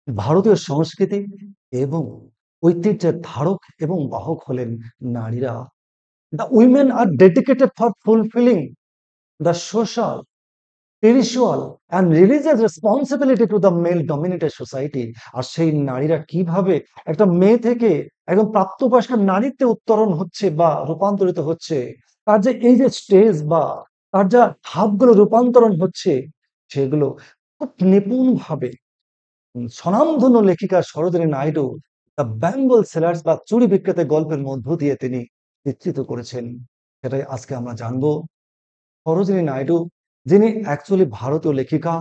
ভারতীয় সংস্কৃতি এবং ঐতিহ্যের ধারক এবং বাহক হলেন নারীরা। The women are dedicated for fulfilling the social, spiritual and religious responsibility to the male dominated society. আর সেই নারীরা কিভাবে একটা মেয়ে থেকে একদম প্রাপ্তবয়স্ক নারীতে উত্তরণ হচ্ছে বা রূপান্তরিত হচ্ছে, তার যে এই যে স্টেজ বা তার যা ধাপগুলো রূপান্তরণ হচ্ছে, সেগুলো খুব নিপুণ ভাবে স্বনামধন্য লেখিকা সরোজিনী নাইডু দ্য বেঙ্গল সেলার্স বা চুরি বিক্রেতা গল্পের মধ্য দিয়ে তিনি চিত্রিত করেছেন। সেটাই আজকে আমরা জানবো। সরোজিনী নাইডু, যিনি অ্যাকচুয়ালি ভারতীয় লেখিকা,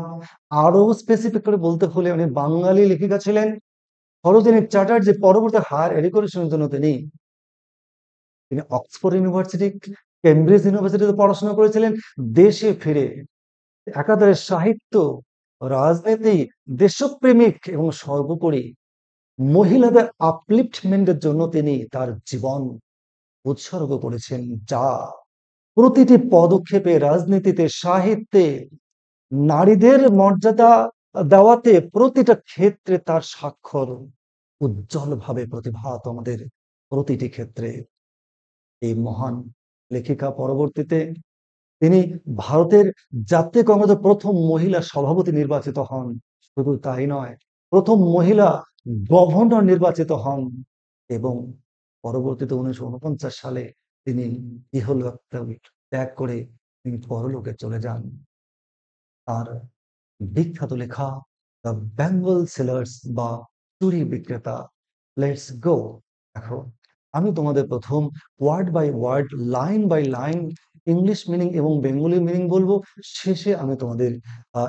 আরো স্পেসিফিক করে বলতে হলে উনি বাঙালি লেখিকা ছিলেন। সরোজিনী চ্যাটার্জি পরবর্তী হায়ার এডুকেশনের জন্য তিনি তিনি অক্সফোর্ড ইউনিভার্সিটি, কেমব্রিজ ইউনিভার্সিটিতে পড়াশোনা করেছিলেন। দেশে ফিরে একাধারে সাহিত্য, রাজনীতি, দেশপ্রেমিক এবং সর্বোপরি মহিলাদের আপলিফটমেন্টের জন্য তিনি তার জীবন উৎসর্গ করেছেন, যা প্রতিটি পদক্ষেপে রাজনীতিতে, সাহিত্যে, নারীদের মর্যাদা দেওয়াতে প্রতিটা ক্ষেত্রে তার স্বাক্ষর উজ্জ্বলভাবে প্রতিভাত আমাদের প্রতিটি ক্ষেত্রে। এই মহান লেখিকা পরবর্তীতে তিনি ভারতের জাতীয় কংগ্রেসের প্রথম মহিলা সভাপতি নির্বাচিত হন। শুধু তাই নয়, প্রথম মহিলা গভর্নর নির্বাচিত হন এবং পরবর্তীতে 1949 সালে তিনি ইহলোক ত্যাগ করে তিনি পরলোকে চলে যান। তার বিখ্যাত লেখা দ্য বেঙ্গল সেলার্স বা চুরি বিক্রেতা, লেটস গো। দেখো, আমি তোমাদের প্রথম word by word, line by line English meaning এবং বেঙ্গলি মিনিং বলবো। শেষে আমি তোমাদের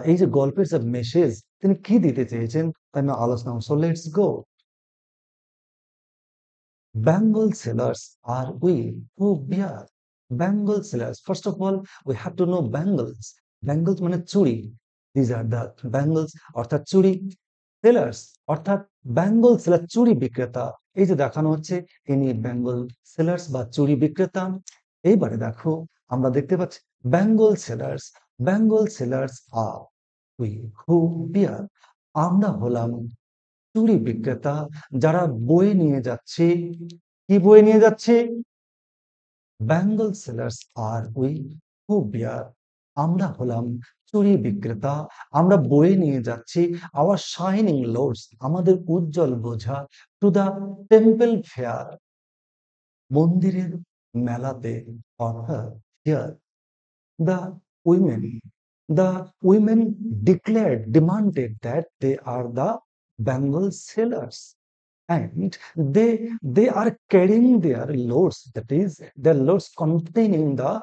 এই যে গল্পের যে মেসেজ তিনি কি দিতে চেয়েছেন আমি আলোচনা। So let's go. Bengal sellers are we who bear Bengal sellers. First of all, we have to know Bengals. Bengals মানে চুড়ি। These are the Bengals অর্থাৎ চুড়ি। Sellers অর্থাৎ বেঙ্গল সেলার চুড়ি বিক্রেতা। এই যে দেখানো হচ্ছে ইনি বেঙ্গল সেলার্স বা চুড়ি বিক্রেতা। এইবারে দেখো আমরা দেখতে পাচ্ছি bangle sellers. Bangle sellers are we who bear, আমরা হলাম চুড়ি বিক্রেতা যারা বয়ে নিয়ে যাচ্ছে। কি বয়ে নিয়ে যাচ্ছে? Bangle sellers are we who bear, আমরা হলাম চুড়ি বিক্রেতা, আমরা বয়ে নিয়ে যাচ্ছি আওয়ার শাইনিং লোডস, আমাদের উজ্জ্বল বোঝা, টু দা টেম্পল ফেয়ার, মন্দিরের মেলাতে। অর্থাৎ here the women the women declared, demanded that they are the Bengal sellers, and they are carrying their loads, that is their loads containing the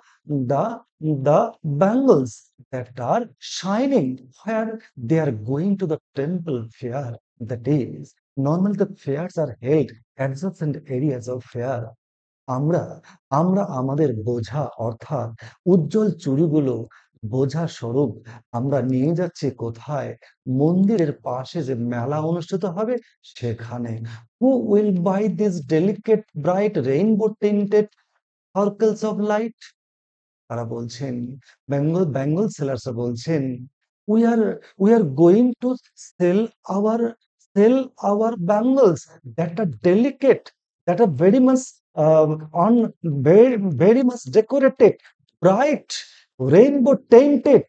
the bangles that are shining, where they are going to the temple fair. That is, normally the fairs are held adjacent areas of fair. আমরা আমরা আমাদের বোঝা অর্থাৎ উজ্জ্বল চুড়িগুলো বোঝা স্বরূপ আমরা নিয়ে যাচ্ছি কোথায়? মন্দিরের পাশে যে মেলা অনুষ্ঠিত হবে সেখানে। Who will buy this delicate bright rainbow tinted circles of light? তারা বলছেন, বেঙ্গল সেলার্স বলছেন, we are we are going to sell our sell our bangles that are delicate, that are very much on very much decorated, bright, rainbow tinted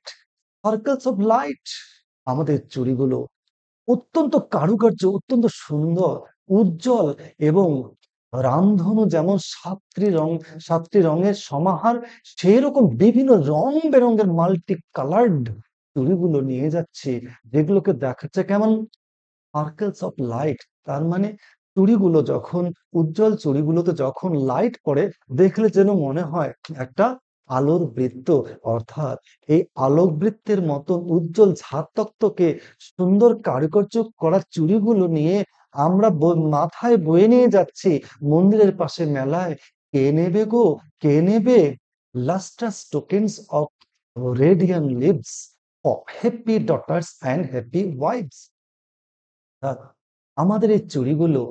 circles of light. আমাদের চুড়িগুলো অত্যন্ত কারুকার্য, অত্যন্ত সুন্দর, উজ্জ্বল এবং রামধনু যেমন সাতটি রঙের সমাহার, সেই রকম বিভিন্ন রং বেরঙের মাল্টি কালার্ড চুড়িগুলো নিয়ে যাচ্ছে, যেগুলোকে দেখাচ্ছে কেমন? Circles of light. তার মানে চুড়িগুলো যখন উজ্জ্বল চুড়িগুলোতে যখন লাইট পড়ে, দেখলে যেন মনে হয় একটা আলোর বৃত্ত। অর্থাৎ এই আলোক বৃত্তের মতন উজ্জ্বল ঝাঁতককে সুন্দর কারুকার্য করা চুড়িগুলো নিয়ে আমরা মাথায় বয়ে নিয়ে যাচ্ছি মন্দিরের পাশে মেলায়। কে নেবে গো, কে নেবে? Lustrous tokens of radiant lives of happy daughters and happy wives. আমাদের এই চুড়িগুলো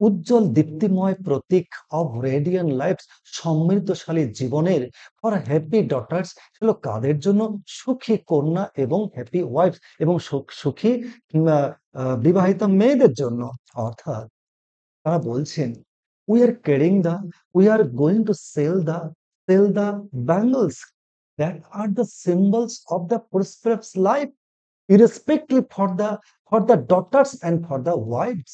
উজ্জ্বল দীপ্তিময় প্রতীক অফ রেডিয়ান লাইফ, সমৃদ্ধশালী জীবনের, ফর হ্যাপি ডটার্স ছিল কাদের জন্য? সুখী কন্যা এবং হ্যাপি ওয়াইফ এবং সুখী বিবাহিত মেয়েদের জন্য। অর্থাৎ তারা বলছেন, "We are carrying the we are going to sell the bangles that are the symbols of the prosperous life, irrespective for the daughters and for the wives."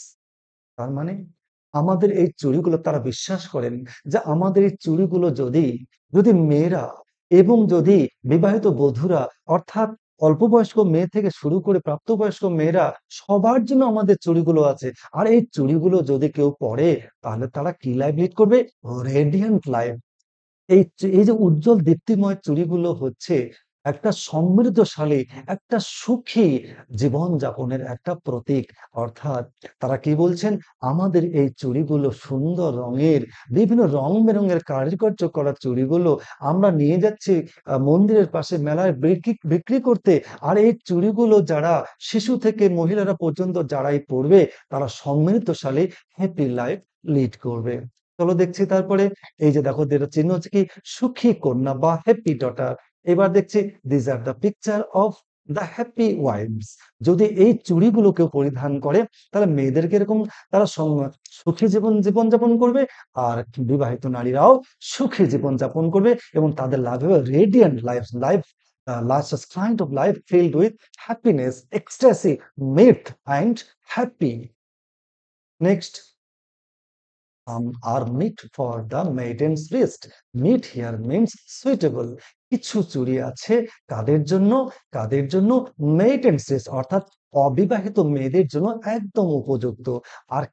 তার মানে আমাদের এই চুড়িগুলো তারা বিশ্বাস করেন যে আমাদের এই চুড়িগুলো যদি মেয়েরা এবং যদি বিবাহিত বধূরা অর্থাৎ অল্প বয়স্ক মেয়ে থেকে শুরু করে প্রাপ্তবয়স্ক মেয়েরা সবার জন্য আমাদের চুড়িগুলো আছে। আর এই চুড়িগুলো যদি কেউ পরে তাহলে তারা কি লাইফ লিড করবে? Radiant life. এই যে উজ্জ্বল দীপ্তিময় চুড়িগুলো হচ্ছে একটা সমৃদ্ধশালী, একটা সুখী জীবনযাপনের একটা প্রতীক। অর্থাৎ তারা কি বলছেন? আমাদের এই চুড়িগুলো সুন্দর রঙের, বিভিন্ন রং-বেরঙের কারুকার্য করা চুড়িগুলো আমরা নিয়ে যাচ্ছি মন্দিরের পাশে মেলায় বিক্রি করতে। আর এই চুড়িগুলো যারা শিশু থেকে মহিলারা পর্যন্ত যারাই পড়বে তারা সমৃদ্ধশালী হ্যাপি লাইফ লিড করবে। চলো দেখছি তারপরে এই যে দেখো যেটা চিহ্ন হচ্ছে কি সুখী কন্যা বা হ্যাপি ডটার। এবার দেখছি this are the picture of the happy wife's. যদি এই চুড়িগুলো কেউ পরিধান করে তাহলে মেয়েদেরকে এরকম তারা সুখী জীবন যাপন করবে। আর বিবাহিত নারীরাও সুখী জীবন যাপন করবে এবং তাদের লাভ হবে radiant life last kind of life filled with happiness, ecstasy, myth and happy. Next are meet for the maiden's wrist. Meet here means suitable. কিছু চুড়ি আছে কাদের জন্য? কাদের জন্য? মেইডেন্স wrist অর্থাৎ অবিবাহিত মেয়েদের জন্য একদম উপযুক্ত। আর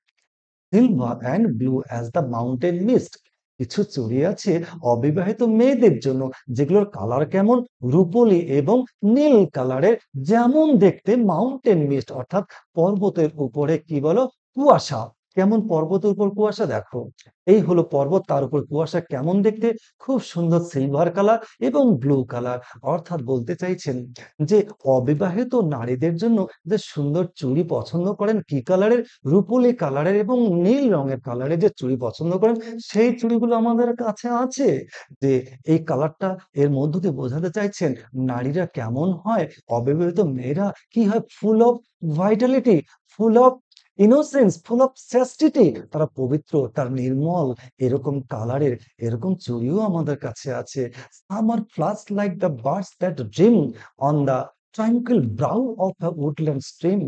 silver and blue as the mountain mist. কিছু চুড়ি আছে অবিবাহিত মেয়েদের জন্য যেগুলোর কালার কেমন? রূপলি এবং নীল কালারের, যেমন দেখতে মাউন্টেন মিস্ট অর্থাৎ পর্বতের উপরে কি বলো? কুয়াশা। কেমন পর্বতের উপর কুয়াশা? দেখো এই হলো পর্বত, তার উপর কুয়াশা কেমন দেখতে? খুব সুন্দর সিলভার কালার এবং ব্লু কালার। অর্থাৎ বলতে চাইছেন যে অবিবাহিত নারীদের জন্য যে সুন্দর চুড়ি পছন্দ করেন কি কালারের? রূপলি কালারের এবং নীল রঙের কালারের যে চুড়ি পছন্দ করেন সেই চুড়িগুলো আমাদের কাছে আছে। যে এই কালারটা এর মধ্য দিয়ে বোঝাতে চাইছেন নারীরা কেমন হয়, অবিবাহিত মেয়েরা কি হয়? Full of vitality, full of innocence, full of chastity, তারা পবিত্র, তার নির্মল, এরকম কালারের এরকম চুড়িও আমাদের কাছে আছে। Some are flush like the birds that dream on the tranquil brow of a woodland stream.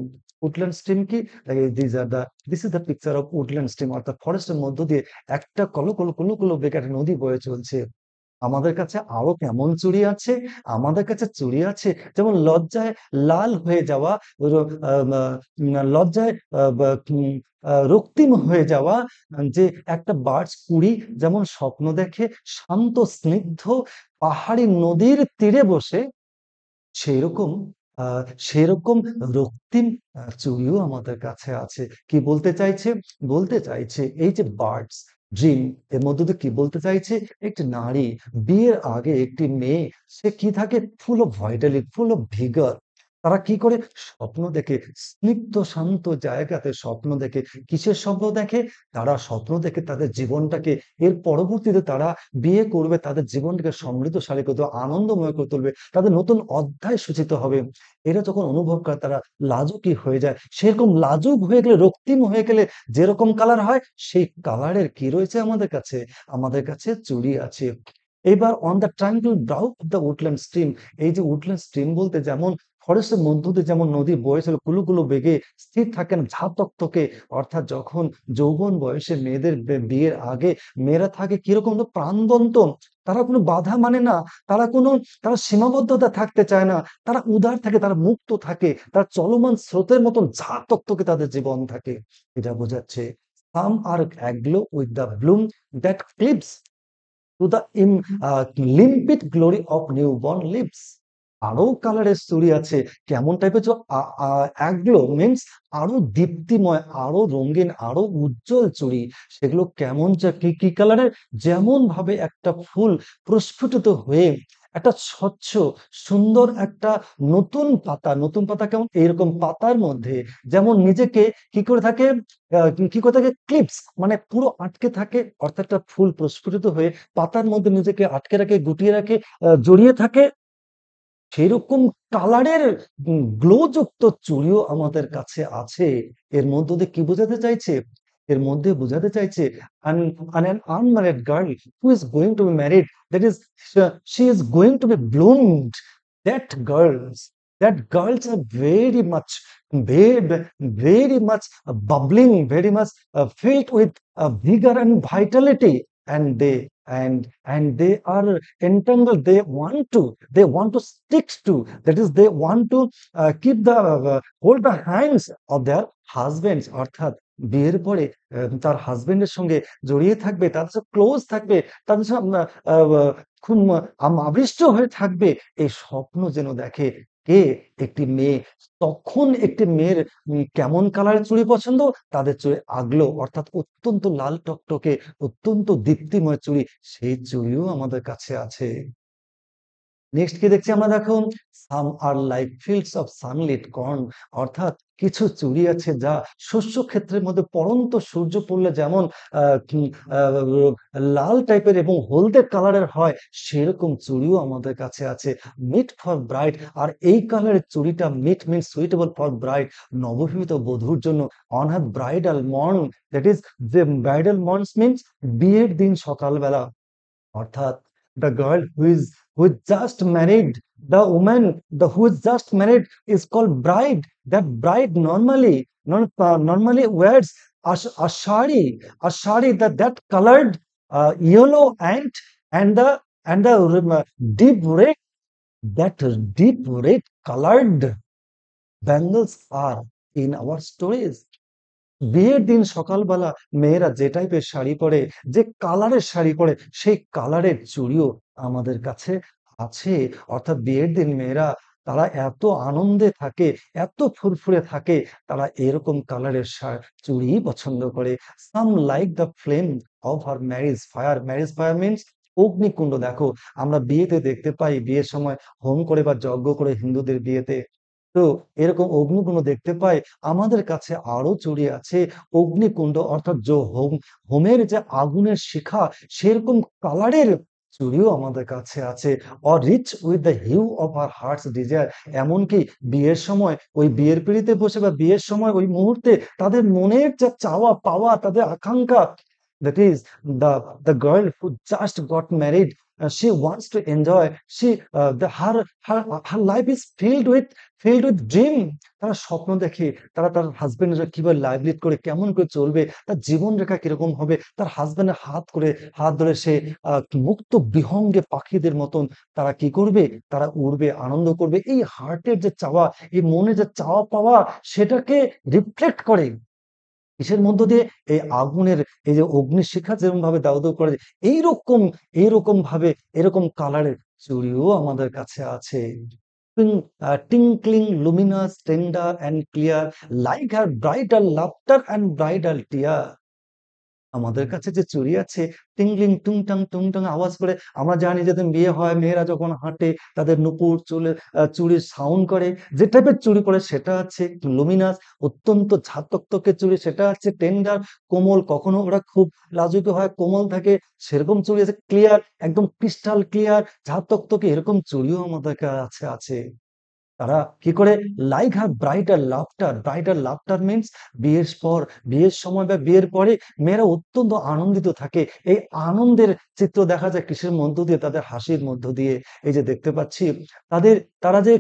woodland stream কি? This is the picture of woodland stream অর্থাৎ ফরেস্টের মধ্য দিয়ে একটা কলো বেগে একটা নদী বয়ে চলছে। আমাদের কাছে আরো কেমন চুড়ি আছে? আমাদের কাছে চুড়ি আছে যেমন লজ্জায় লাল হয়ে যাওয়া, লজ্জায় রক্তিম হয়ে যাওয়া যে একটা বার্ডস কুড়ি যেমন স্বপ্ন দেখে শান্ত স্নিগ্ধ পাহাড়ি নদীর তীরে বসে, সেইরকম সেরকম রক্তিম চুড়িও আমাদের কাছে আছে। কি বলতে চাইছে? বলতে চাইছে এই যে বার্ডস ড্রিম এর মধ্যে দিয়ে কি বলতে চাইছে? একটি নারী বিয়ের আগে একটি মেয়ে সে কি থাকে? ফুল অফ ভাইটালিটি, ফুল অফ ভিগর। তারা কি করে? স্বপ্ন দেখে স্নিগ্ধ শান্ত জায়গাতে স্বপ্ন দেখে। কিসের স্বপ্ন দেখে? তারা স্বপ্ন দেখে তাদের জীবনটাকে এর পরবর্তীতে তারা বিয়ে করবে, তাদের জীবনটাকে সমৃদ্ধশালী করে তুলবে, আনন্দময় করে তুলবে, তাদের নতুন অধ্যায় সূচিত হবে। এরা যখন অনুভব করে তারা লাজুকি হয়ে যায়। সেরকম লাজুক হয়ে গেলে, রক্তিম হয়ে গেলে যেরকম কালার হয় সেই কালারের কি রয়েছে আমাদের কাছে? আমাদের কাছে চুড়ি আছে। এবার on the triangle brow of the woodland stream. এই যে উডল্যান্ড স্ট্রিম বলতে যেমন ফরেস্টের মধ্য দিয়ে যেমন নদী বয়ে চলে কুলু বেগে স্থির থাকে না, ঝা তকতকে। অর্থাৎ যখন যৌবন বয়সে মেয়েদের বিয়ের আগে মেয়েরা থাকে কিরকম? তো প্রাণবন্ত, তারা কোনো বাধা মানে না, তারা কোনো তারা সীমাবদ্ধতা থাকতে চায় না, তারা উদার থাকে, তারা মুক্ত থাকে, তারা চলমান স্রোতের মতন ঝা তকতকে তাদের জীবন থাকে। এটা বোঝাচ্ছে some are aglow with the bloom that cleaves to the limpid glory of newborn leaves. আরো কালারের চুড়ি আছে কেমন টাইপের? অ্যাগ্লো মিনস আরো দীপ্তিময়, আরো রঙিন, আরো উজ্জ্বল চুড়ি। সেগুলো কেমন কি কি কালারের? যেমন ভাবে একটা ফুল প্রস্ফুটিত হয়ে একটা স্বচ্ছ সুন্দর একটা নতুন পাতা কেমন এইরকম পাতার মধ্যে যেমন নিজেকে কি করে থাকে? কি করে থাকে? ক্লিপস মানে পুরো আটকে থাকে। অর্থাৎ একটা ফুল প্রস্ফুটিত হয়ে পাতার মধ্যে নিজেকে আটকে রাখে, গুটিয়ে রাখে, জড়িয়ে থাকে। সেরকম কালারের গ্লো যুক্ত চুড়িও আমাদের কাছে আছে। এর মধ্য দিয়ে কি বোঝাতে চাইছে? এর মধ্যে বোঝাতে চাইছে an unmarried girl who is going to be married, that is, she is going to be bloomed. That girls, that girls are very much, very much bubbling, very much filled with vigor and vitality, and they are entangled. They want to stick to, that is, they want to keep the hold the hands of their husbands, অর্থাৎ বিয়ের পরে তার হাজবেন্ডের সঙ্গে জড়িয়ে থাকবে, তাদের সাথে ক্লোজ থাকবে, তাদের সাথে খুব আবিষ্ট হয়ে থাকবে, এই স্বপ্ন যেন দেখে কে? একটি মেয়ে। তখন একটি মেয়ের কেমন কালারের চুড়ি পছন্দ? তাদের চুড়ি আগলো, অর্থাৎ অত্যন্ত লাল টকটকে, অত্যন্ত দীপ্তিময় চুড়ি, সেই চুড়িও আমাদের কাছে আছে। নেক্সট কি দেখছি আমরা? দেখো, some are like fields of sunlit corn, অর্থাৎ কিছু চুড়ি আছে যা শস্য ক্ষেত্রের মধ্যে পড়ন্ত সূর্য পড়লে যেমন লাল টাইপের এবং হলদে কালারের হয়, সেরকম চুড়িও আমাদের কাছে আছে, মিট ফর ব্রাইড। আর এই কালারের চুড়িটা, meet means suitable for bride, নববিবাহিত বধূর জন্য, on her bridal morn, that is, যে ব্রাইডাল মর্নস মিনস বিয়ের দিন সকালবেলা, অর্থাৎ the girl who is just married, the woman who is just married is called bride. That bride normally wears a shari, that colored yellow and the deep red, that deep red colored bangles are in our stories. বিয়ের দিন সকালবেলা মেয়েরা যে টাইপের শাড়ি পরে, যে কালারের শাড়ি পরে, সেই কালারের চুড়িও আমাদের কাছে আছে। অর্থাৎ বিয়ের দিন মেয়েরা, তারা এত আনন্দে থাকে, এত ফুরফুরে থাকে, তারা এরকম কালারের চুড়ি পছন্দ করে। Some like the flame of her marriage fire. Marriage fire means অগ্নিকুণ্ড। দেখো, আমরা বিয়েতে দেখতে পাই, বিয়ের সময় হোম করে বা যজ্ঞ করে হিন্দুদের বিয়েতে, তো এরকম অগ্নিকুণ্ড দেখতে পাই। আমাদের কাছে আরো চুড়ি আছে, অগ্নিকুণ্ড, অর্থাৎ হোমের যে আগুনের শিখা, সেরকম কালারের চুড়িও আমাদের কাছে আছে। Or rich with the hue of her heart's desire, এমনকি বিয়ের সময়, ওই বিয়ের পিঁড়িতে বসে বা বিয়ের সময় ওই মুহূর্তে তাদের মনের যা চাওয়া পাওয়া, তাদের আকাঙ্ক্ষা, that is, the girl who just got married, she wants to enjoy, her life is filled with dream. তারা স্বপ্ন দেখে, তারা তার হাজবেন্ডের কিভাবে লাইভ লিড করে, কেমন করে চলবে, তার জীবন রেখা কিরকম হবে, তার হাজবেন্ডের হাত ধরে সে মুক্ত বিহঙ্গে পাখিদের মতন তারা কি করবে? তারা উড়বে, আনন্দ করবে। এই হার্টের যে চাওয়া, এই মনে যে চাওয়া পাওয়া, সেটাকে রিফ্লেক্ট করে কিসের মধ্য দিয়ে? এই আগুনের, এই যে অগ্নিশিখা যেরকম ভাবে দাউ দাউ করে, এইরকম ভাবে, এরকম কালারের চুড়িও আমাদের কাছে আছে। Tinkling luminous tender and clear, like her bridal laughter and bridal tear. আমাদের কাছে যে চুড়ি আছে, টিংলিং টুংটাং আওয়াজ করে, আমরা জানি যে বিয়ে হয়, মেয়েরা যখন হাঁটে তাদের নুপুর চুড়ির সাউন্ড করে, যে টাইপের চুড়ি পরে সেটা আছে লুমিনাস, অত্যন্ত ঝাঁতকতকে চুড়ি, সেটা আছে টেন্ডার, কোমল, কখনো ওরা খুব লাজুক হয়, কোমল থাকে, সেরকম চুড়ি আছে। ক্লিয়ার, একদম ক্রিস্টাল ক্লিয়ার, ঝাঁতকতকে, এরকম চুড়িও আমাদের কাছে আছে। তারা কি করে? Like her bridal laughter means বিয়ের পর, বিয়ের সময় বা বিয়ের পরে মেয়েরা অত্যন্ত আনন্দিত থাকে। এই আনন্দের চিত্র দেখা যায় কিসের মধ্য দিয়ে? তাদের হাসির মধ্য দিয়ে। এই যে দেখতে পাচ্ছি, তারা যে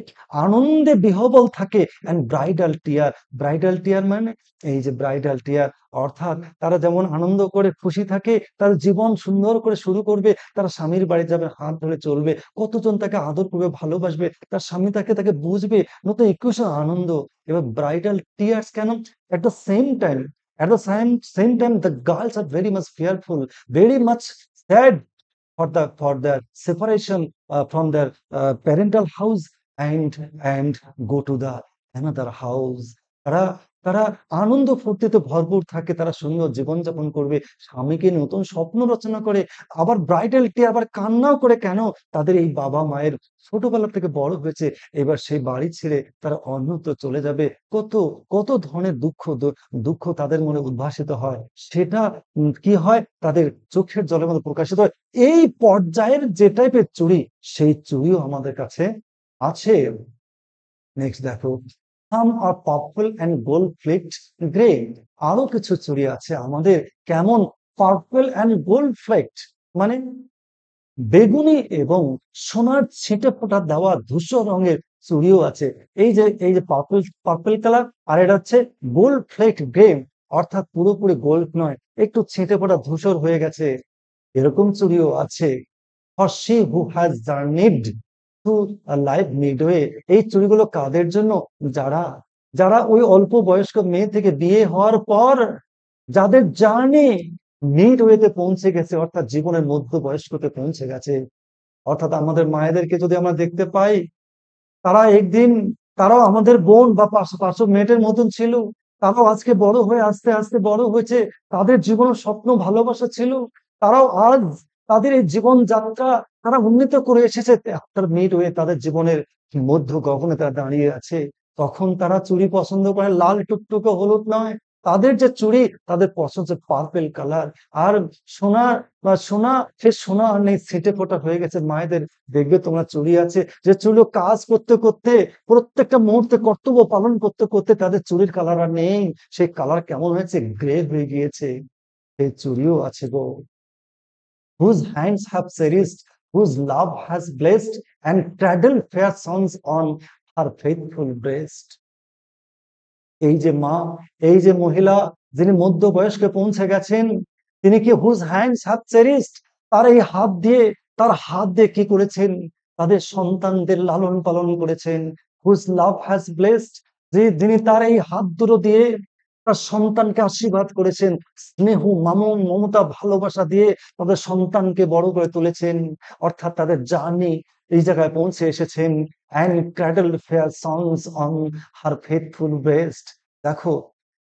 আনন্দে বিহবল থাকে। অ্যান্ড ব্রাইডাল টিয়ার মানে, এই যে ব্রাইডাল টিয়ার, অর্থাৎ তারা যেমন আনন্দ করে খুশি থাকে, তার জীবন সুন্দর করে শুরু করবে, তারা স্বামীর বাড়ি যাবে, হাত ধরে চলবে, কতজন তাকে আদর করবে, ভালোবাসবে, তার স্বামী তাকে বুঝবে, নতুন একুশে আনন্দ। এবার ব্রাইডাল টিয়ার্স কেন? at the same time at the same time the girls are very much fearful, very much sad for their separation from their parental house, and go to the another house. তারা তারা আনন্দ ফুর্তিতে ভরপুর থাকে, তারা সুন্দর জীবনযাপন করবে, স্বামীকে নতুন স্বপ্ন রচনা করে। আবার ব্রাইডালটি আবার কান্নাও করে, কেন? তাদের এই বাবা মায়ের ছোটবেলা থেকে বড় হয়েছে, এবার সেই বাড়ি ছেড়ে তারা অন্যত্র চলে যাবে। কত কত ধরনের দুঃখ তাদের মনে উদ্ভাসিত হয়, সেটা কি হয়? তাদের চোখের জলের মধ্যে প্রকাশিত হয়। এই পর্যায়ের যে টাইপের চুড়ি, সেই চুড়িও আমাদের কাছে আছে। নেক্সট দেখো, some R purple and gold flecked grey. আরো কিছু চুড়ি আছে আমাদের কেমন পার্পল অ্যান্ড গোল্ড ফ্লেকড, মানে বেগুনি এবং সোনার ছিটে ফোঁটা দেওয়া ধূসর রঙের চুড়িও আছে। এই যে পার্পল পার্পল কালার, আর এটা হচ্ছে গোল্ড ফ্লেক গ্রে, অর্থাৎ পুরোপুরি গোল্ড নয়, একটু ছিটে ফোঁটা ধূসর হয়ে গেছে, এরকম চুড়িও আছে। For she who has journeyed through life midway. এই চুড়িগুলো কাদের জন্য? যারা যারা ওই অল্প বয়স্ক মেয়ে থেকে বিয়ে হওয়ার পর যাদের জার্নি মিড ওয়েতে পৌঁছে গেছে, অর্থাৎ জীবনের মধ্য বয়স্কতে পৌঁছে গেছে। অর্থাৎ আমাদের মায়েদেরকে যদি আমরা দেখতে পাই, তারা একদিন, তারাও আমাদের বোন বা পাঁচশো পাঁচশো মেয়েটের মতন ছিল, তারাও আজকে বড় হয়ে আস্তে আস্তে বড় হয়েছে, তাদের জীবনের স্বপ্ন ভালোবাসা ছিল, তারাও আজ তাদের এই জীবন যাত্রা তারা উন্নীত করে এসেছে, তার মিড হয়ে তাদের জীবনের মধ্য গগনে তারা দাঁড়িয়ে আছে। তখন তারা চুড়ি পছন্দ করে লাল টুকটুকে হলুদ নয়, তাদের যে চুড়ি তাদের পছন্দ পার্পেল কালার। আর সোনা বা সোনা, সে সোনা আর নেই, ছিটে ফোঁটা হয়ে গেছে মায়েদের। দেখবে তোমরা চুড়ি আছে যে চুড়ি কাজ করতে করতে প্রত্যেকটা মুহূর্তে কর্তব্য পালন করতে করতে তাদের চুড়ির কালার আর নেই, সেই কালার কেমন হয়েছে, গ্রে হয়ে গিয়েছে। সেই চুড়িও আছে গো। whose hands have cherished, whose love has blessed, and cradle fair sons on her faithful breast. এই যে মা, এই যে মহিলা যিনি মধ্যবয়স্কে পৌঁছে গেছেন, তিনি কি হুজ হ্যান্ডস হ্যাভ চেরিস্ট, তার এই হাত দিয়ে, তার হাত দিয়ে কি করেছেন? তাদের সন্তানদের লালন পালন করেছেন। হুজ লাভ হ্যাজ ব্লেসড, যে যিনি তার এই হাত দুটো দিয়ে তার সন্তানকে আশীর্বাদ করেছেন, স্নেহ মামন মমতা ভালোবাসা দিয়ে তাদের সন্তানকে বড় করে তুলেছেন, অর্থাৎ তাদের জার্নি এই জায়গায় পৌঁছে এসেছেন। and cradled fair sons on her faithful breast. দেখো,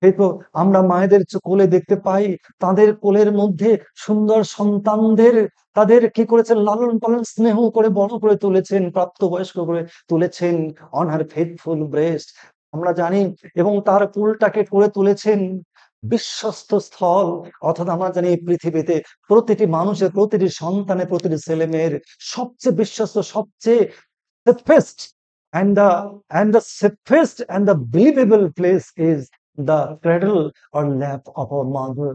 এই তো আমরা মায়েদের কোলে দেখতে পাই, তাদের কোলের মধ্যে সুন্দর সন্তানদের তাদের কি করেছেন, লালন পালন স্নেহ করে বড় করে তুলেছেন, প্রাপ্তবয়স্ক করে তুলেছেন। অন হার ফেথফুল ব্রেস্ট, আমরা জানি, এবং তার কোলটাকে করে তুলেছেন বিশ্বস্ত স্থল। অর্থাৎ আমরা জানি এই পৃথিবীতে প্রতিটি মানুষের, প্রতিটি সন্তানের, প্রতিটি ছেলে মেয়ের সবচেয়ে বিশ্বস্ত, সবচেয়ে safest and the safest and the believable place is the cradle or lap of our mother.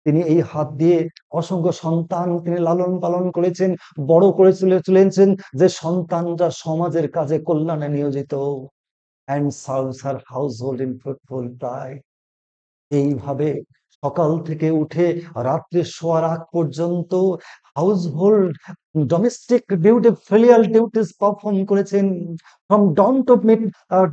তিনি এই হাত দিয়ে অসংখ্য সন্তান তিনি লালন পালন করেছেন, বড় করে তুলেছেন, যে সন্তানরা সমাজের কাজে কল্যাণে নিয়োজিত। and serves her household in fruitful pride. এইভাবে সকাল থেকে উঠে রাত্রে শোয়ার আগ পর্যন্ত household domestic duty filial duties perform করেছেন। from dawn to mid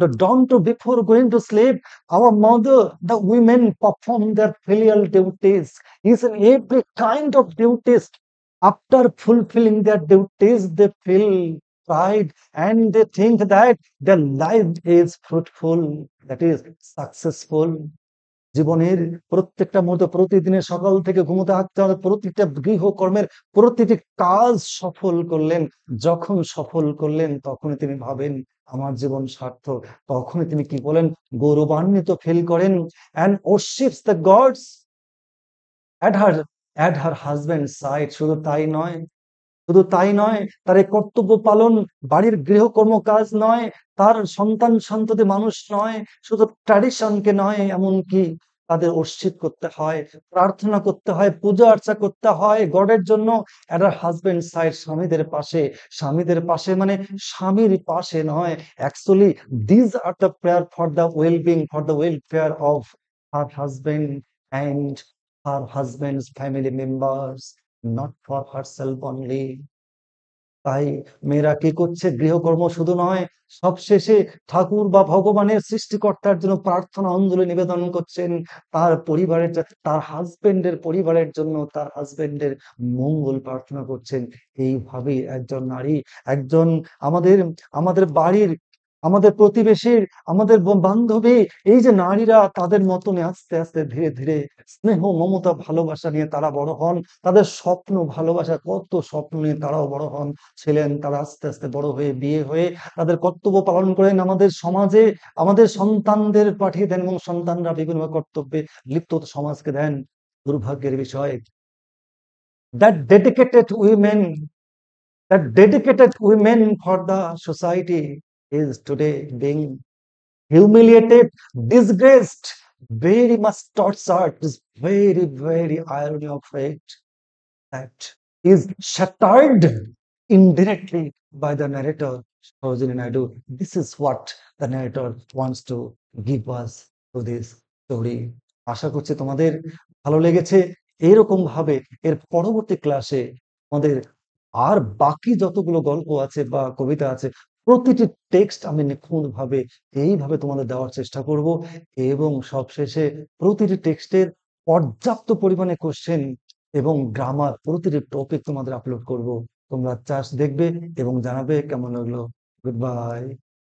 the dawn to before going to sleep, our mother, the women perform their filial duties, is in every kind of duties. After fulfilling their duties they feel pride and they think that their life is fruitful, that is successful. জীবনের প্রত্যেকটা মুহূর্তে, প্রতিদিনের সকাল থেকে ঘুমোতে থাকতে হবে, প্রতিটা গৃহকর্মের প্রতিটি কাজ সফল করলেন। যখন সফল করলেন তখনই তিনি ভাবেন আমার জীবন সার্থক। তখনই তিনি কি বলেন, গৌরবান্বিত ফিল করেন and worships the gods at her husband's side। শুধু তাই নয়, শুধু তাই নয়, তার এই কর্তব্য পালন, বাড়ির গৃহকর্ম কাজ নয়, তার সন্তান সন্ততি মানুষ নয়, শুধু ট্র্যাডিশনকে নয়, এমনকি তাদের অর্শিত করতে হয়, প্রার্থনা করতে হয়, পূজা অর্চা করতে হয় গডের জন্য। এর হাজবেন্ড সাইড, স্বামীদের পাশে। স্বামীদের পাশে মানে স্বামীর পাশে নয়, actually these are the prayer for the wellbeing, for the welfare of her husband and her husband's family members, not for herself only। তাই মেয়েরা কি করছে, গৃহকর্ম শুধু নয়, সবশেষে ঠাকুর বা ভগবানের সৃষ্টিকর্তার জন্য প্রার্থনা অঞ্জলি নিবেদন করছেন, তার পরিবারের, তার হাজবেন্ডের পরিবারের জন্য, তার হাজবেন্ডের মঙ্গল প্রার্থনা করছেন। এইভাবেই একজন নারী, একজন আমাদের, আমাদের বাড়ির, আমাদের প্রতিবেশীর, আমাদের বান্ধবী, এই যে নারীরা তাদের মতনে আস্তে আস্তে ধীরে ধীরে স্নেহ মমতা ভালোবাসা নিয়ে তারা বড় হন, তাদের স্বপ্ন ভালোবাসা, কত স্বপ্ন নিয়ে তারাও বড় হন ছিলেন। তারা আস্তে আস্তে বড় হয়ে বিয়ে হয়ে তাদের কর্তব্য পালন করেন, আমাদের সমাজে আমাদের সন্তানদের পাঠিয়ে দেন, এবং সন্তানরা বিভিন্ন কর্তব্যে লিপ্ত সমাজকে দেন। দুর্ভাগ্যের বিষয়, that dedicated women that dedicated women for the society is today being humiliated, disgraced, very much tortured. This very, very irony of fate that is shattered indirectly by the narrator, Sarojini Naidu. This is what the narrator wants to give us to this story. আশা করছি তোমাদের ভালো লেগেছে। এরকম ভাবে এর পরবর্তী ক্লাসে আমাদের আর বাকি যতগুলো গল্প আছে বা কবিতা আছে, প্রতিটি টেক্সট আমি নিখুঁতভাবে এইভাবে তোমাদের দেওয়ার চেষ্টা করব, এবং সবশেষে প্রতিটি টেক্সটের পর্যাপ্ত পরিমাণে কোশ্চেন এবং গ্রামার প্রতিটি টপিক তোমাদের আপলোড করব। তোমরা চার্জ দেখবে এবং জানাবে কেমন লাগলো। Good bye.